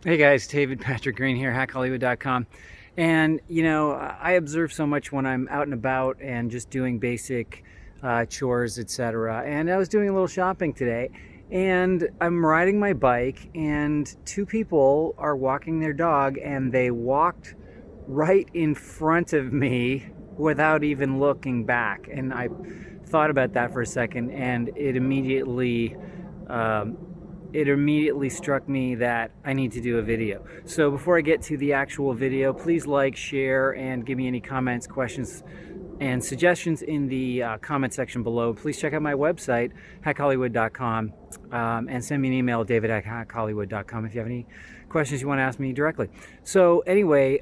Hey guys, David Patrick Green here, hackhollywood.com. And I observe so much when I'm out and about and just doing basic chores, etc. And I was doing a little shopping today, and I'm riding my bike, and two people are walking their dog, and they walked right in front of me without even looking back. And I thought about that for a second, and um, it immediately struck me that I need to do a video. So before I get to the actual video, please like, share, and give me any comments, questions, and suggestions in the comment section below. Please check out my website, hackhollywood.com, and send me an email, david at hackhollywood.com, if you have any questions you want to ask me directly. So anyway,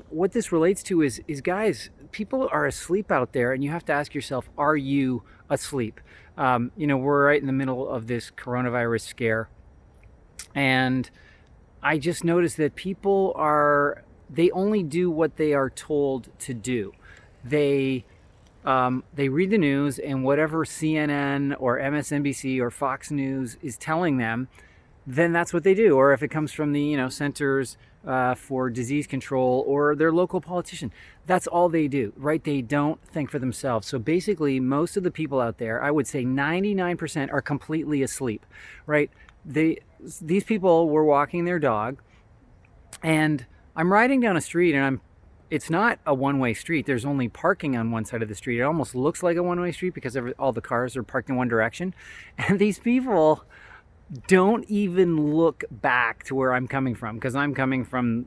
what this relates to is guys, people are asleep out there, and you have to ask yourself, are you asleep? We're right in the middle of this coronavirus scare. And I just noticed that they only do what they are told to do. They read the news, and whatever CNN or MSNBC or Fox News is telling them, then that's what they do. Or if it comes from the Centers for Disease Control or their local politician, that's all they do, right? They don't think for themselves. So basically, most of the people out there, I would say 99%, are completely asleep, right? These people were walking their dog, and I'm riding down a street, and it's not a one-way street. There's only parking on one side of the street. It almost looks like a one-way street because all the cars are parked in one direction. And these people don't even look back to where I'm coming from, because I'm coming from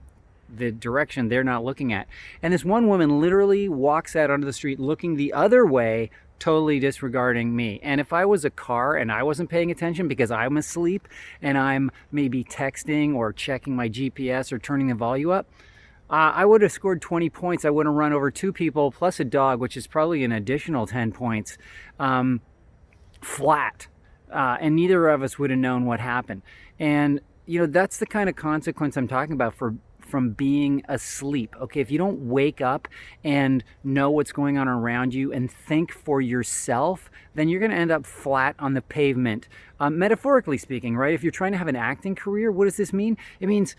the direction they're not looking at. And this one woman literally walks out onto the street looking the other way, totally disregarding me. And if I was a car and I wasn't paying attention because I'm asleep and I'm maybe texting or checking my GPS or turning the volume up, I would have scored 20 points. I would have run over two people plus a dog, which is probably an additional 10 points, flat. And neither of us would have known what happened. And, that's the kind of consequence I'm talking about from being asleep. Okay, if you don't wake up and know what's going on around you and think for yourself, then you're going to end up flat on the pavement. Metaphorically speaking, right? If you're trying to have an acting career, what does this mean? It means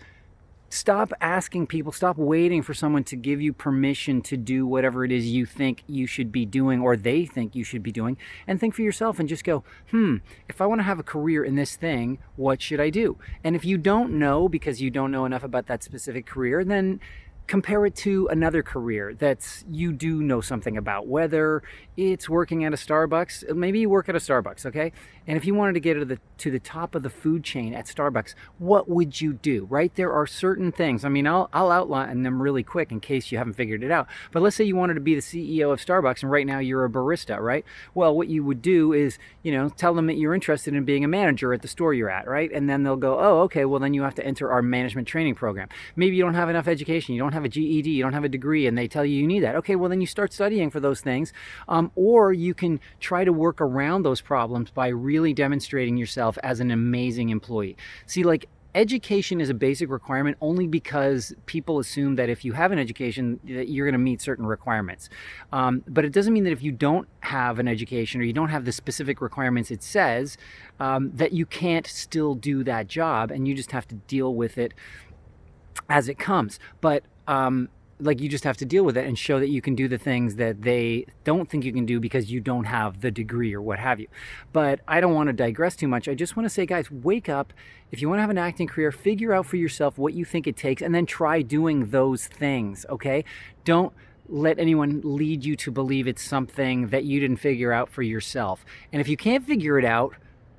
stop asking people, stop waiting for someone to give you permission to do whatever it is you think you should be doing or they think you should be doing, and think for yourself and just go, if I want to have a career in this thing, what should I do? And if you don't know because you don't know enough about that specific career, then compare it to another career that you do know something about, whether it's working at a Starbucks. Maybe you work at a Starbucks, okay? And if you wanted to get to the top of the food chain at Starbucks, what would you do, right? There are certain things. I mean, I'll outline them really quick in case you haven't figured it out. But let's say you wanted to be the CEO of Starbucks, and right now you're a barista, right? Well, what you would do is, tell them that you're interested in being a manager at the store you're at, right? And then they'll go, oh, okay, well, then you have to enter our management training program. Maybe you don't have enough education. You don't have a GED, you don't have a degree, and they tell you need that. Okay, well, then you start studying for those things. Or you can try to work around those problems by really demonstrating yourself as an amazing employee. See, like, education is a basic requirement only because people assume that if you have an education, that you're going to meet certain requirements. But it doesn't mean that if you don't have an education or you don't have the specific requirements it says, that you can't still do that job, and you just have to deal with it as it comes. But you just have to deal with it and show that you can do the things that they don't think you can do because you don't have the degree or what have you. But I don't want to digress too much. I just want to say, guys, wake up. If you want to have an acting career, figure out for yourself what you think it takes, and then try doing those things, okay? Don't let anyone lead you to believe it's something that you didn't figure out for yourself. And if you can't figure it out,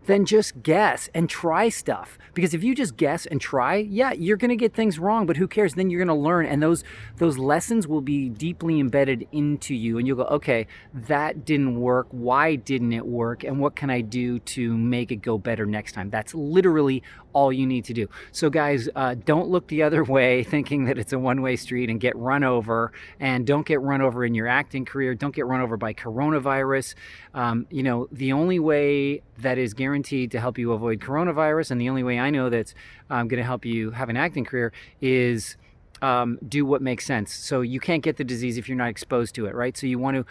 then just guess and try stuff. Because if you just guess and try, yeah, you're going to get things wrong, but who cares? Then you're going to learn, and those lessons will be deeply embedded into you, and you'll go, okay, that didn't work. Why didn't it work? And what can I do to make it go better next time? That's literally all you need to do. So guys, don't look the other way thinking that it's a one-way street and get run over, and don't get run over in your acting career. Don't get run over by coronavirus. The only way that is guaranteed to help you avoid coronavirus, and the only way I know that's going to help you have an acting career, is do what makes sense. So you can't get the disease if you're not exposed to it, right? So you want to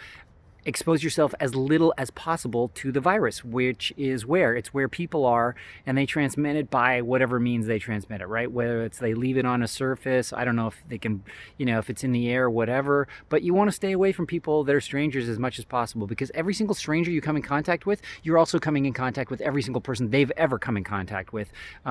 expose yourself as little as possible to the virus, which is where it's where people are, and they transmit it by whatever means they transmit it, right? Whether it's they leave it on a surface, I don't know if they can, if it's in the air or whatever, but you want to stay away from people that are strangers as much as possible, because every single stranger you come in contact with, you're also coming in contact with every single person they've ever come in contact with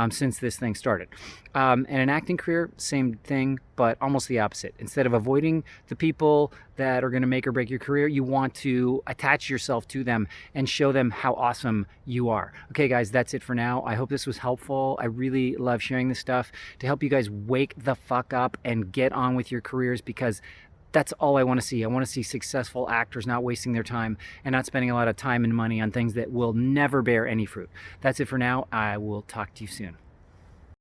since this thing started. And an acting career, same thing, but almost the opposite. Instead of avoiding the people that are going to make or break your career, you want to attach yourself to them and show them how awesome you are. Okay, guys, that's it for now. I hope this was helpful. I really love sharing this stuff to help you guys wake the fuck up and get on with your careers, because that's all I want to see. I want to see successful actors not wasting their time and not spending a lot of time and money on things that will never bear any fruit. That's it for now. I will talk to you soon.